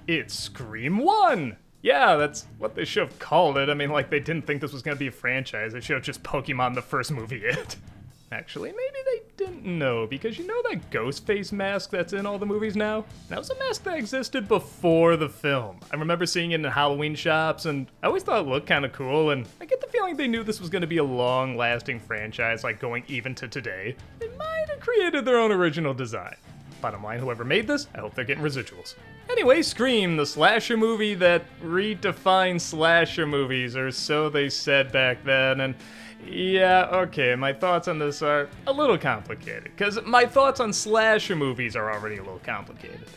It's Scream 1! Yeah, that's what they should have called it. I mean, like, they didn't think this was gonna be a franchise. They should have just Pokemon the first movie it. Actually, maybe they didn't know, because you know that Ghostface mask that's in all the movies now? That was a mask that existed before the film. I remember seeing it in Halloween shops, and I always thought it looked kind of cool, and I get the feeling they knew this was going to be a long-lasting franchise, like going even to today. They might have created their own original design. Bottom line, whoever made this, I hope they're getting residuals. Anyway, Scream, the slasher movie that redefined slasher movies, or so they said back then, and yeah, okay, my thoughts on this are a little complicated, because my thoughts on slasher movies are already a little complicated.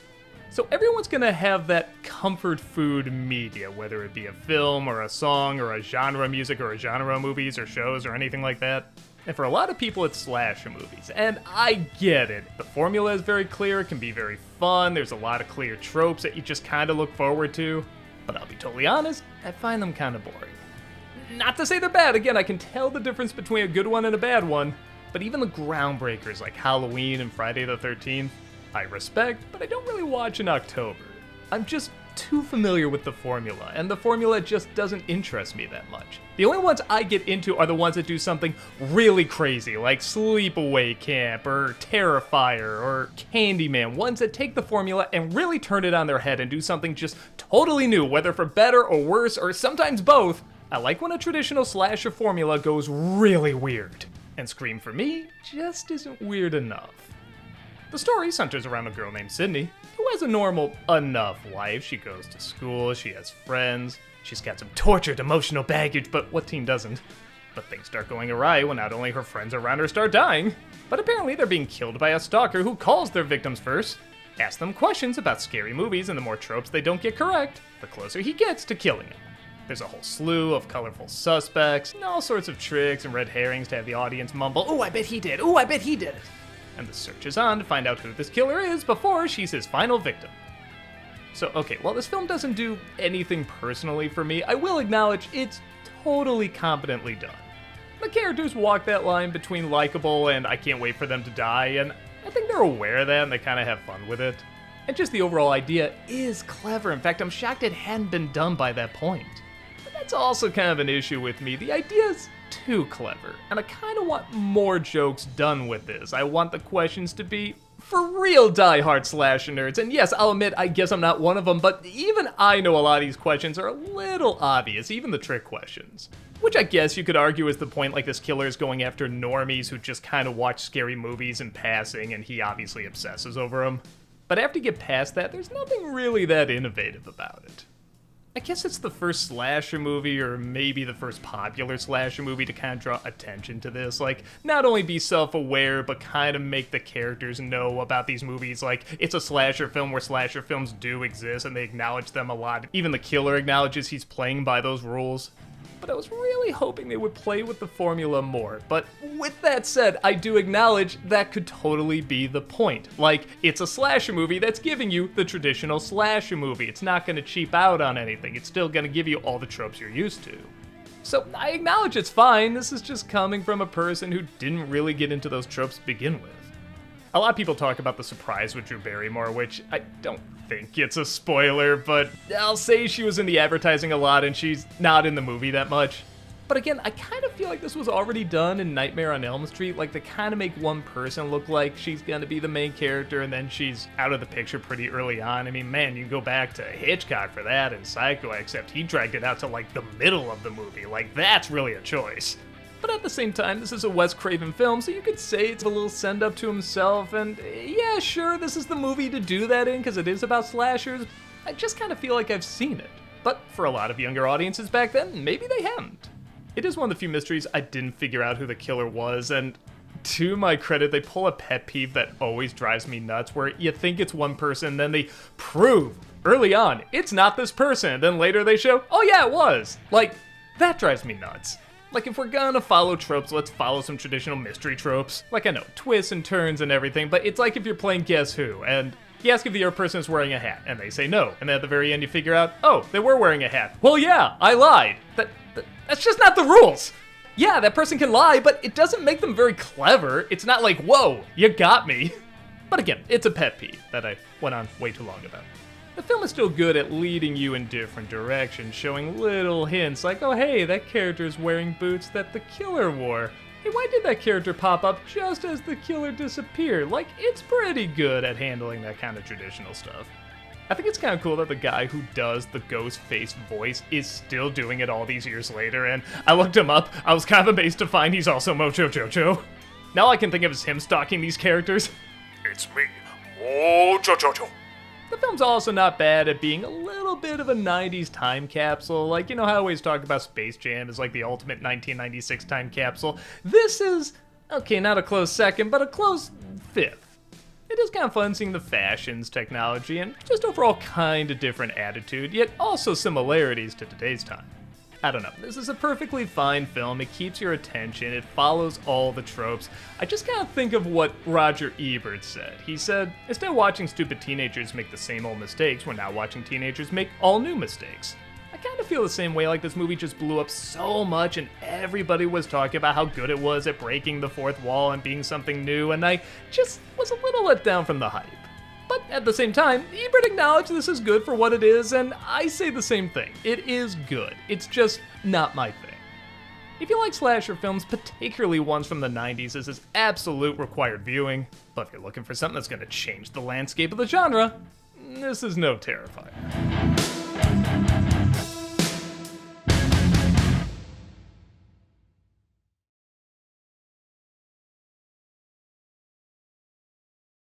So everyone's gonna have that comfort food media, whether it be a film or a song or a genre of music or a genre of movies or shows or anything like that. And for a lot of people, it's slasher movies, and I get it. The formula is very clear, it can be very fun, there's a lot of clear tropes that you just kind of look forward to, but I'll be totally honest, I find them kind of boring. Not to say they're bad, again, I can tell the difference between a good one and a bad one, but even the groundbreakers like Halloween and Friday the 13th, I respect, but I don't really watch in October. I'm just too familiar with the formula, and the formula just doesn't interest me that much. The only ones I get into are the ones that do something really crazy, like Sleepaway Camp, or Terrifier, or Candyman, ones that take the formula and really turn it on their head and do something just totally new, whether for better or worse, or sometimes both. I like when a traditional slasher formula goes really weird, and Scream for me just isn't weird enough. The story centers around a girl named Sydney, who has a normal enough life. She goes to school, she has friends, she's got some tortured emotional baggage, but what teen doesn't? But things start going awry when not only her friends around her start dying, but apparently they're being killed by a stalker who calls their victims first, asks them questions about scary movies, and the more tropes they don't get correct, the closer he gets to killing them. There's a whole slew of colorful suspects, and all sorts of tricks and red herrings to have the audience mumble, "Ooh, I bet he did, ooh, I bet he did it." And the search is on to find out who this killer is before she's his final victim. So, okay, while this film doesn't do anything personally for me, I will acknowledge it's totally competently done. The characters walk that line between likable and I can't wait for them to die, and I think they're aware of that and they kind of have fun with it. And just the overall idea is clever. In fact, I'm shocked it hadn't been done by that point. That's also kind of an issue with me. The idea's too clever, and I kind of want more jokes done with this. I want the questions to be for real die-hard slasher nerds, and yes, I'll admit, I guess I'm not one of them, but even I know a lot of these questions are a little obvious, even the trick questions. Which I guess you could argue is the point, like this killer is going after normies who just kind of watch scary movies in passing, and he obviously obsesses over them. But after you get past that, there's nothing really that innovative about it. I guess it's the first slasher movie, or maybe the first popular slasher movie to kind of draw attention to this. Like, not only be self-aware, but kind of make the characters know about these movies. Like, it's a slasher film where slasher films do exist, and they acknowledge them a lot. Even the killer acknowledges he's playing by those rules. But I was really hoping they would play with the formula more. But with that said, I do acknowledge that could totally be the point. Like, it's a slasher movie that's giving you the traditional slasher movie. It's not going to cheap out on anything. It's still going to give you all the tropes you're used to. So I acknowledge it's fine. This is just coming from a person who didn't really get into those tropes to begin with. A lot of people talk about the surprise with Drew Barrymore, which I don't think it's a spoiler, but I'll say she was in the advertising a lot and she's not in the movie that much. But again, I kind of feel like this was already done in Nightmare on Elm Street. Like, they kind of make one person look like she's gonna be the main character and then she's out of the picture pretty early on. I mean, man, you can go back to Hitchcock for that and Psycho, except he dragged it out to like the middle of the movie. Like, that's really a choice. But at the same time, this is a Wes Craven film, so you could say it's a little send-up to himself, and yeah, sure, this is the movie to do that in, because it is about slashers. I just kind of feel like I've seen it. But for a lot of younger audiences back then, maybe they haven't. It is one of the few mysteries I didn't figure out who the killer was, and to my credit, they pull a pet peeve that always drives me nuts, where you think it's one person, then they prove early on it's not this person, and then later they show, oh yeah, it was. Like, that drives me nuts. Like, if we're gonna follow tropes, let's follow some traditional mystery tropes. Like, I know, twists and turns and everything, but it's like if you're playing Guess Who, and you ask if the other person is wearing a hat, and they say no, and then at the very end you figure out, oh, they were wearing a hat. Well, yeah, I lied. That's just not the rules. Yeah, that person can lie, but it doesn't make them very clever. It's not like, whoa, you got me. But again, it's a pet peeve that I went on way too long about. The film is still good at leading you in different directions, showing little hints like, oh hey, that character's wearing boots that the killer wore. Hey, why did that character pop up just as the killer disappeared? Like, it's pretty good at handling that kind of traditional stuff. I think it's kind of cool that the guy who does the ghost face voice is still doing it all these years later, and I looked him up. I was kind of amazed to find he's also Mojo Jojo. Now all I can think of is him stalking these characters. It's me, Mojo Jojo. The film's also not bad at being a little bit of a 90s time capsule. Like, you know how I always talk about Space Jam as like the ultimate 1996 time capsule? This is, okay, not a close second, but a close fifth. It is kind of fun seeing the fashions, technology, and just overall kind of different attitude, yet also similarities to today's time. I don't know, this is a perfectly fine film, it keeps your attention, it follows all the tropes. I just kind of think of what Roger Ebert said. He said, instead of watching stupid teenagers make the same old mistakes, we're now watching teenagers make all new mistakes. I kind of feel the same way, like this movie just blew up so much and everybody was talking about how good it was at breaking the fourth wall and being something new, and I just was a little let down from the hype. But at the same time, Ebert acknowledged this is good for what it is, and I say the same thing. It is good. It's just not my thing. If you like slasher films, particularly ones from the 90s, this is absolute required viewing. But if you're looking for something that's going to change the landscape of the genre, this is no Terrifier.